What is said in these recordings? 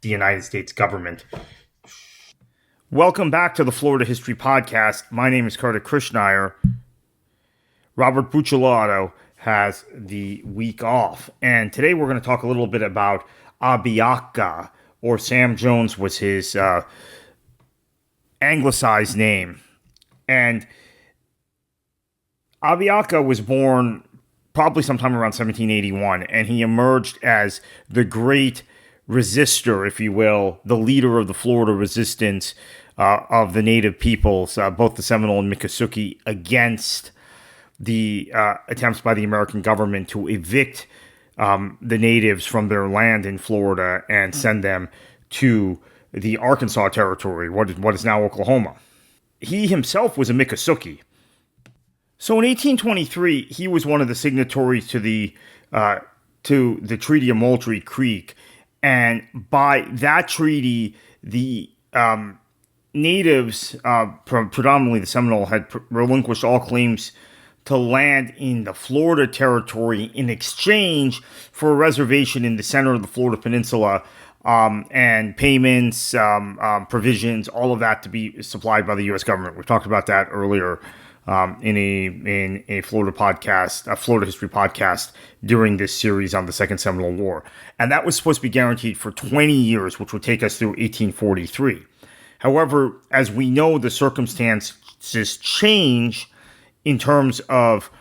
the United States government. Welcome back to the Florida History Podcast. My name is Carter Krishnaiyer. Robert Buccellato has the week off, and today we're going to talk a little bit about Abiaka, or Sam Jones was his anglicized name. And Abiaka was born probably sometime around 1781, and he emerged as the great resistor, if you will, the leader of the Florida resistance of the native peoples, both the Seminole and Miccosukee, against the attempts by the American government to evict the natives from their land in Florida and send them to the Arkansas Territory, what is now Oklahoma. He himself was a Miccosukee. So in 1823, he was one of the signatories to the Treaty of Moultrie Creek, and by that treaty, the natives, predominantly the Seminole, had relinquished all claims to land in the Florida Territory in exchange for a reservation in the center of the Florida Peninsula, and payments, provisions, all of that to be supplied by the U.S. government. We talked about that earlier in a Florida podcast, a Florida history podcast during this series on the Second Seminole War. And that was supposed to be guaranteed for 20 years, which would take us through 1843. However, as we know, the circumstances change in terms of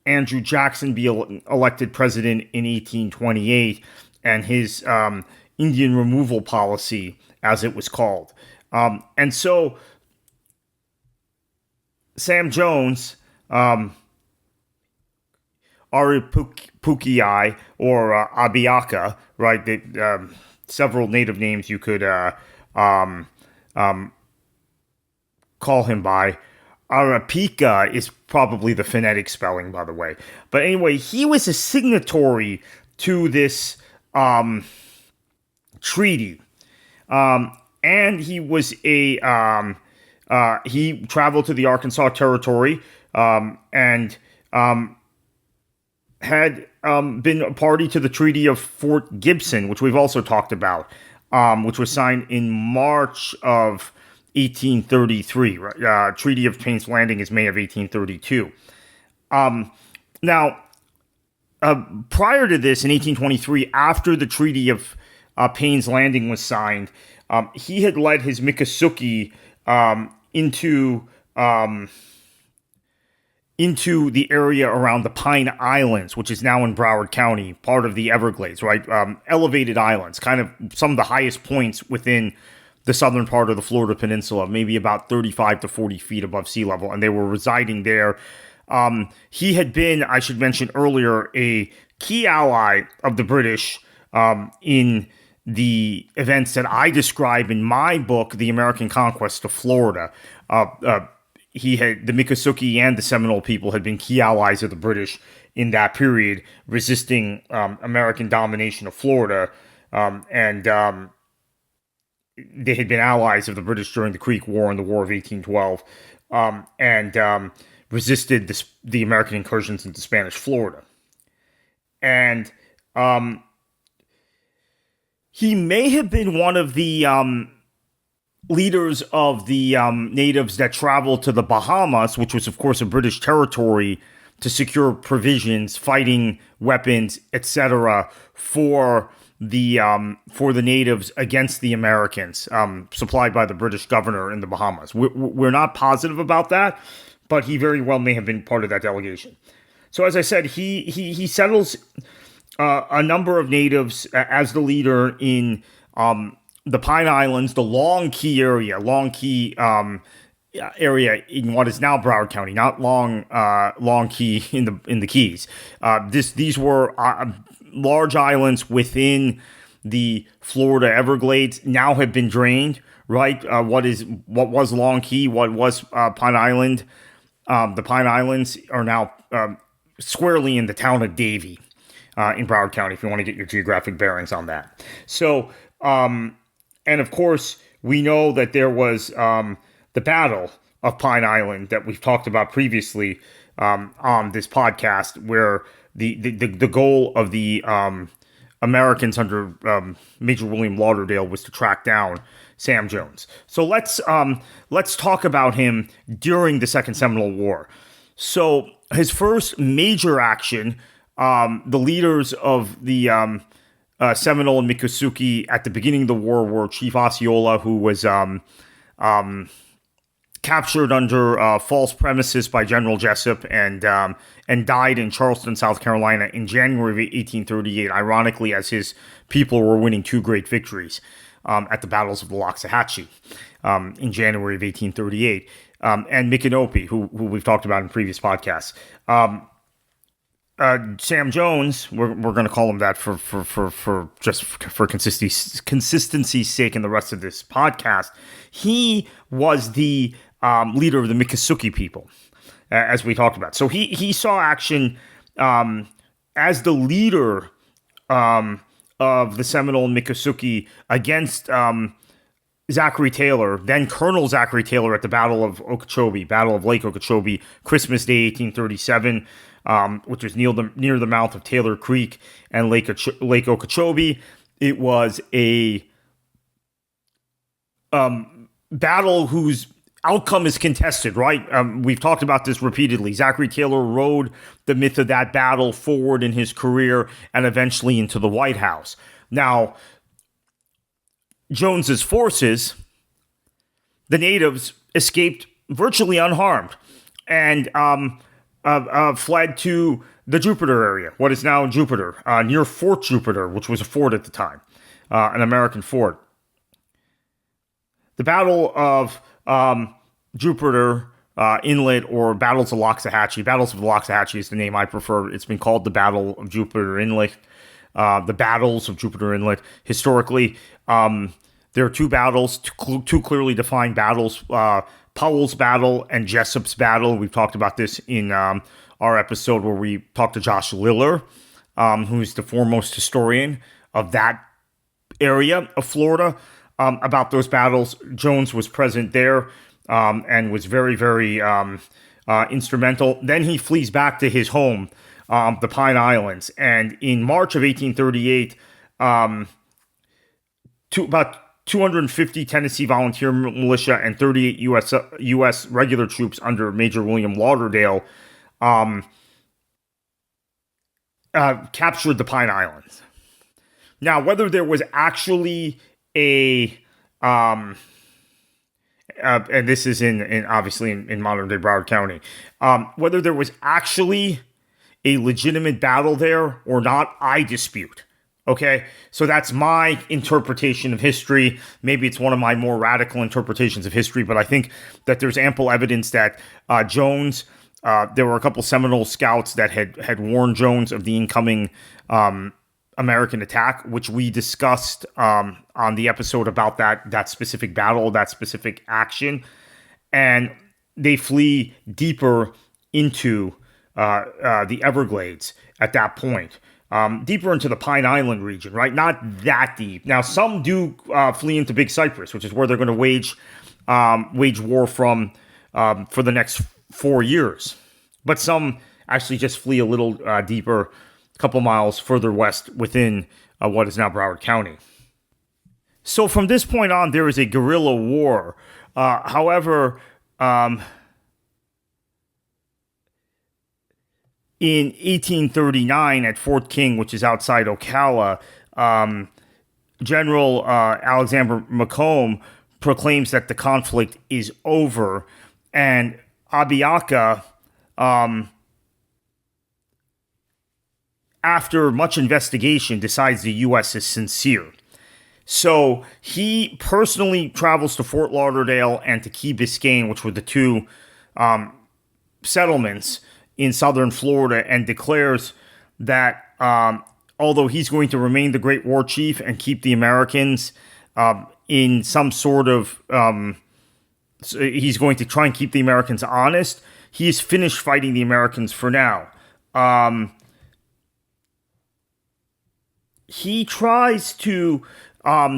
Andrew Jackson being elected president in 1828 and his Indian removal policy, as it was called. And so Sam Jones, Aripukii, or Abiaka, right? Several native names you could call him by. Arapika is probably the phonetic spelling, by the way. But anyway, he was a signatory to this treaty. And he was he traveled to the Arkansas Territory and had been a party to the Treaty of Fort Gibson, which we've also talked about, which was signed in March of 1833. Treaty of Payne's Landing is May of 1832. Now, prior to this, in 1823, after the Treaty of Payne's Landing was signed, he had led his Miccosukee into the area around the Pine Islands, which is now in Broward County, part of the Everglades, right? Elevated islands, kind of some of the highest points within the southern part of the Florida Peninsula, maybe about 35 to 40 feet above sea level, and they were residing there. He had been, I should mention earlier, a key ally of the British in the events that I describe in my book, The American Conquest of Florida. The Miccosukee and the Seminole people had been key allies of the British in that period, resisting American domination of Florida, and they had been allies of the British during the Creek War and the War of 1812, and resisted the American incursions into Spanish Florida. And he may have been one of the leaders of the natives that traveled to the Bahamas, which was, of course, a British territory, to secure provisions, fighting weapons, etc., for the natives against the Americans, supplied by the British governor in the Bahamas. We're not positive about that, but he very well may have been part of that delegation. So, as I said, he settles a number of natives as the leader in the Pine Islands, the Long Key area in what is now Broward County, not Long Key in the Keys. These were large islands within the Florida Everglades, now have been drained. Right, what was Long Key, what was Pine Island? The Pine Islands are now squarely in the town of Davie, in Broward County, if you want to get your geographic bearings on that. So, and of course, we know that there was the Battle of Pine Island that we've talked about previously on this podcast, where the goal of the Americans under Major William Lauderdale was to track down Sam Jones. So let's talk about him during the Second Seminole War. So his first major action, the leaders of the Seminole and Miccosukee at the beginning of the war were Chief Osceola, who was captured under false premises by General Jessup and died in Charleston, South Carolina in January of 1838, ironically, as his people were winning two great victories at the battles of the Loxahatchee in January of 1838. And Micanopy, who we've talked about in previous podcasts. Sam Jones, we're going to call him that for consistency's sake in the rest of this podcast. He was the leader of the Miccosukee people, as we talked about. So he saw action as the leader of the Seminole and Miccosukee against Zachary Taylor, then Colonel Zachary Taylor, at the Battle of Lake Okeechobee, Christmas Day, 1837, which was near the mouth of Taylor Creek and Lake Okeechobee. It was a battle whose outcome is contested, right? We've talked about this repeatedly. Zachary Taylor rode the myth of that battle forward in his career and eventually into the White House. Now, Jones's forces, the natives, escaped virtually unharmed and fled to the Jupiter area, what is now Jupiter, near Fort Jupiter, which was a fort at the time, an American fort. The Battle of Jupiter Inlet, or Battles of Loxahatchee. Battles of the Loxahatchee is the name I prefer. It's been called the Battle of Jupiter Inlet. The Battles of Jupiter Inlet. Historically, there are two battles, two clearly defined battles, Powell's Battle and Jessup's Battle. We've talked about this in our episode where we talked to Josh Liller, who's the foremost historian of that area of Florida, about those battles. Jones was present there and was very, very instrumental. Then he flees back to his home, the Pine Islands. And in March of 1838, about 250 Tennessee volunteer militia and 38 U.S. regular troops under Major William Lauderdale captured the Pine Islands. Now, whether there was actually and this is obviously in modern day Broward County, whether there was actually a legitimate battle there or not, I dispute. Okay, so that's my interpretation of history. Maybe it's one of my more radical interpretations of history, but I think that there's ample evidence that Jones, there were a couple Seminole scouts that had warned Jones of the incoming American attack, which we discussed on the episode about that specific battle, that specific action, and they flee deeper into the Everglades at that point. Deeper into the Pine Island region, right? Not that deep. Now, some do flee into Big Cypress, which is where they're going to wage war from for the next 4 years. But some actually just flee a little deeper, a couple miles further west within what is now Broward County. So from this point on, there is a guerrilla war. However, in 1839 at Fort King, which is outside Ocala, General Alexander Macomb proclaims that the conflict is over, and Abiaka, after much investigation, decides the U.S. is sincere. So he personally travels to Fort Lauderdale and to Key Biscayne, which were the two settlements in southern Florida, and declares that although he's going to remain the great war chief and keep the Americans in some sort of, he's going to try and keep the Americans honest, he is finished fighting the Americans for now. He tries to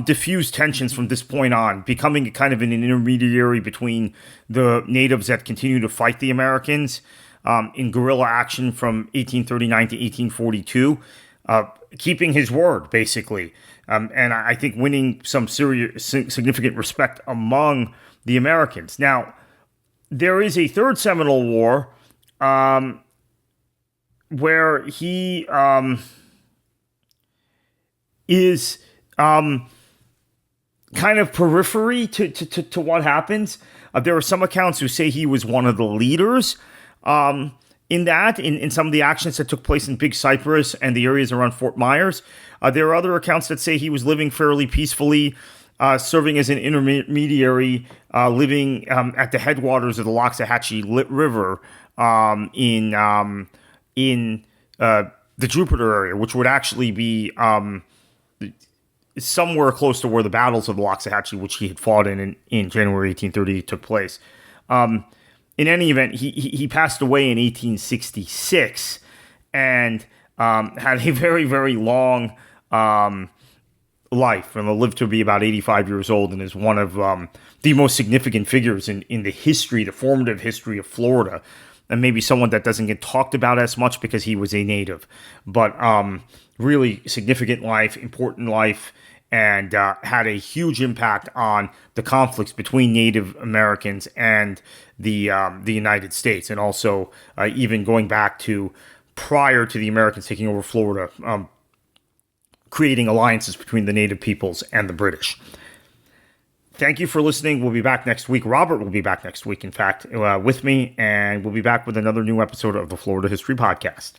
diffuse tensions from this point on, becoming kind of an intermediary between the natives that continue to fight the Americans in guerrilla action from 1839 to 1842. keeping his word, basically. And I think winning some serious, significant respect among the Americans. Now, there is a third Seminole War where he is kind of periphery to what happens. There are some accounts who say he was one of the leaders in some of the actions that took place in Big Cypress and the areas around Fort Myers. There are other accounts that say he was living fairly peacefully, serving as an intermediary, living at the headwaters of the Loxahatchee River in the Jupiter area, which would actually be somewhere close to where the battles of the Loxahatchee, which he had fought in January 1830, took place. In any event, he passed away in 1866 and had a very, very long life, and lived to be about 85 years old, and is one of the most significant figures in the history, the formative history of Florida, and maybe someone that doesn't get talked about as much because he was a native, but really significant life, important life, and had a huge impact on the conflicts between Native Americans and the United States, and also even going back to prior to the Americans taking over Florida, creating alliances between the Native peoples and the British. Thank you for listening. We'll be back next week. Robert will be back next week, in fact, with me, and we'll be back with another new episode of the Florida History Podcast.